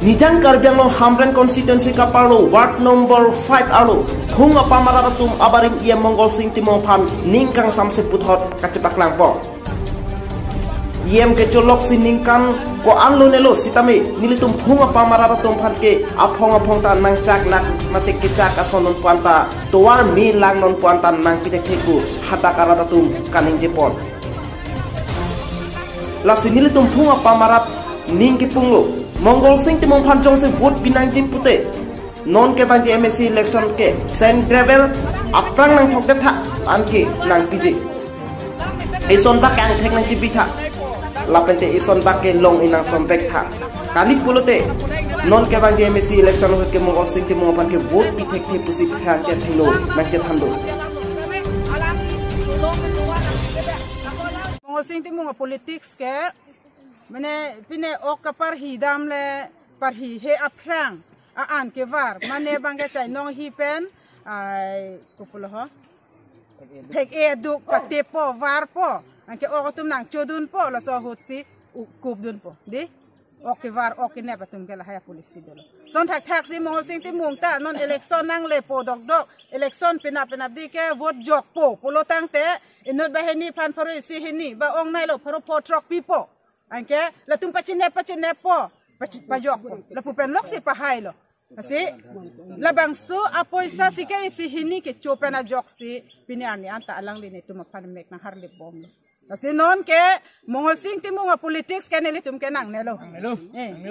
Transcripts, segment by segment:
Nijang Karbiang long Hamren constituency kapalo ward number 5 alo hung apa mararatum abarim ia Mongol sing timong pan ningkang samse puthot kacepak langpo iem kecolok siningkan ko anlo nelo sitame nilitum hung apa mararatum pan ke apong ta nang cak nak mate kicak asonon puanta tuar mi lang non puanta nang pitek teku hata karatatum kaning jepon la sinilitum hung apa marat ning kipunglo Mongol sing timong pancong se vote binang jin pute non ke banji MSC election ke sen travel aprang nang thok tha anke nang pije ison bak ang thek nang jibitha lapente ison bak ke long inang sompek tha kali pulote non ke banji MSC election ke Mongol sing timong pan ke vote bi thek the pusi than ke thilo nang ke thando Mongol sing timong politics ke Mene pine ok kapar hidam le par hi he aprang aan ke var mane bangga chai nong hi pen ai kupulo ho tek e duk pate po var po anke ok tum nang chodun po la so hutsi kup dun po di ok var ok ne patum ke la haya polisi dolo son tak si Mongol sing timung ta non election nang le po dok election pina di ke vote jok po polo tang te inut ba heni pan paro si heni ba ong nai lo paro po trok pipo Angke, la tum pacine po, pajok po. La pupen lok si pahay lo. Kasi, la bangso apoy sa si kay si hini ke chopen na jok si piniani anta alang lini tumapanek ng harlip bom lo. Kasi non ke Mongol sing timo nga politics kanili tum kenang nelo.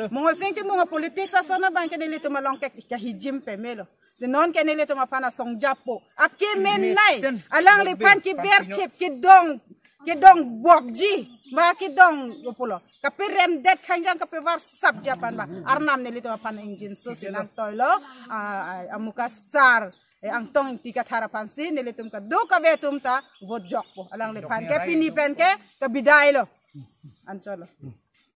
Mongol sing timo nga politics aso na bang kanili tumalong ke kahijim pe melo. Sinon kanili tumapana song japo. Aki men nai alang lipan ki berchip ki dong bokji. Makidong upulo kapirem det kanjang kapivar sab japan ba arnam nilito pan engine so sinang toilo amukasar ang tong tikat harapan si nilitum ka do ka betum ta vot jok po alang lepan ke pinipen ke kabiday lo ansolo